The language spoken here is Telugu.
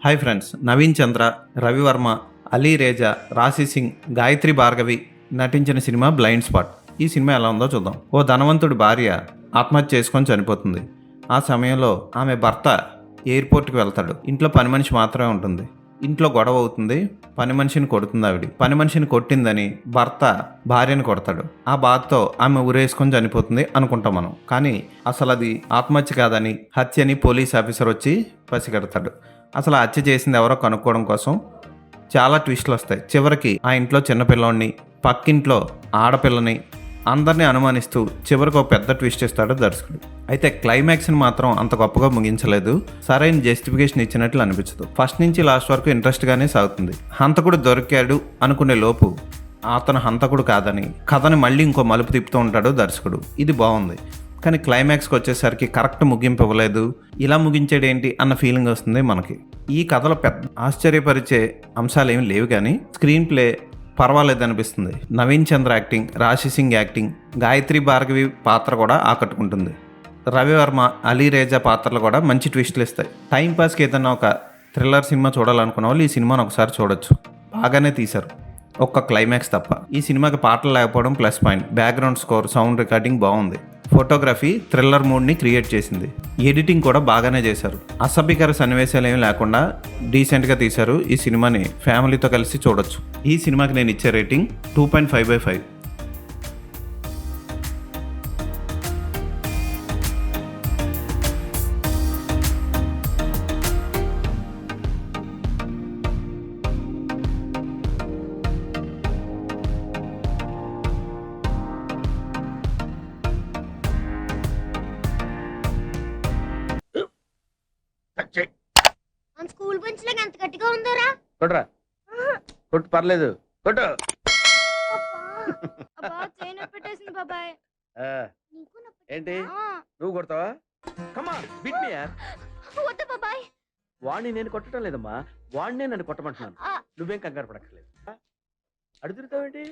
హాయ్ ఫ్రెండ్స్, నవీన్ చంద్ర, రవివర్మ, అలీ రేజా, రాశి సింగ్, గాయత్రి భార్గవి నటించిన సినిమా బ్లైండ్ స్పాట్. ఈ సినిమా ఎలా ఉందో చూద్దాం. ఓ ధనవంతుడి భార్య ఆత్మహత్య చేసుకొని చనిపోతుంది. ఆ సమయంలో ఆమె భర్త ఎయిర్పోర్ట్కి వెళ్తాడు. ఇంట్లో పని మనిషి మాత్రమే ఉంటుంది. ఇంట్లో గొడవ అవుతుంది. పని మనిషిని కొడుతుంది ఆవిడ. పని మనిషిని కొట్టిందని భర్త భార్యను కొడతాడు. ఆ బాధతో ఆమె ఉరేసుకొని చనిపోతుంది అనుకుంటాం మనం. కానీ అసలు అది ఆత్మహత్య కాదని హత్యని పోలీస్ ఆఫీసర్ వచ్చి పసిగడతాడు. అసలు ఆ హత్య చేసింది ఎవరో కనుక్కోవడం కోసం చాలా ట్విస్టులు వస్తాయి. చివరికి ఆ ఇంట్లో చిన్నపిల్లోడిని, పక్కింట్లో ఆడపిల్లని అందరినీ అనుమానిస్తూ చివరికి ఒక పెద్ద ట్విస్ట్ ఇస్తాడు దర్శకుడు. అయితే క్లైమాక్స్ని మాత్రం అంత గొప్పగా ముగించలేదు. సరైన జస్టిఫికేషన్ ఇచ్చినట్లు అనిపించదు. ఫస్ట్ నుంచి లాస్ట్ వరకు ఇంట్రెస్ట్గానే సాగుతుంది. హంతకుడు దొరికాడు అనుకునే లోపు అతను హంతకుడు కాదని కథని మళ్ళీ ఇంకో మలుపు తిప్పుతూ ఉంటాడు దర్శకుడు. ఇది బాగుంది. కానీ క్లైమాక్స్కి వచ్చేసరికి కరెక్ట్ ముగింపు ఇవ్వలేదు. ఇలా ముగించేడేంటి అన్న ఫీలింగ్ వస్తుంది మనకి. ఈ కథలో పెద్ద ఆశ్చర్యపరిచే అంశాలు ఏమి లేవు, కానీ స్క్రీన్ ప్లే పర్వాలేదు అనిపిస్తుంది. నవీన్ చంద్ర యాక్టింగ్, రాశి సింగ్ యాక్టింగ్, గాయత్రి భార్గవి పాత్ర కూడా ఆకట్టుకుంటుంది. రవివర్మ, అలీ రేజా పాత్రలు కూడా మంచి ట్విస్టులు ఇస్తాయి. టైంపాస్కి ఏదైనా ఒక థ్రిల్లర్ సినిమా చూడాలనుకున్న వాళ్ళు ఈ సినిమాను ఒకసారి చూడొచ్చు. బాగానే తీశారు, ఒక్క క్లైమాక్స్ తప్ప. ఈ సినిమాకి పాటలు లేకపోవడం plus point. Background score, sound recording బాగుంది. ఫోటోగ్రఫీ థ్రిల్లర్ మూడ్ని క్రియేట్ చేసింది. ఎడిటింగ్ కూడా బాగానే చేశారు. అసభ్యకర సన్నివేశాలు ఏమి లేకుండా డీసెంట్గా తీశారు. ఈ సినిమాని ఫ్యామిలీతో కలిసి చూడొచ్చు. ఈ సినిమాకి నేను ఇచ్చే రేటింగ్ 2.5/5. మన స్కూల్ బెంచ్ లాగా ఎంత గట్టిగా ఉందోరా. కొట్రా, కొట్టు, పర్లేదు, కొట్టు. అబ్బా చైన్ పెట్టేసింది బాబాయ్. ఆ, నీకు నొప్పి. ఏంటి నువ్వు కొడతావా? కమా బిట్ మీ యార్. వద్దు బాబాయ్. వాడిని నేను కొట్టడం లేదమ్మా, వాడినే నన్ను కొట్టమంటున్నాను. ఆ. నువ్వేం కంగారు పడక్కర్లేదు. అడుగుతావేంటి?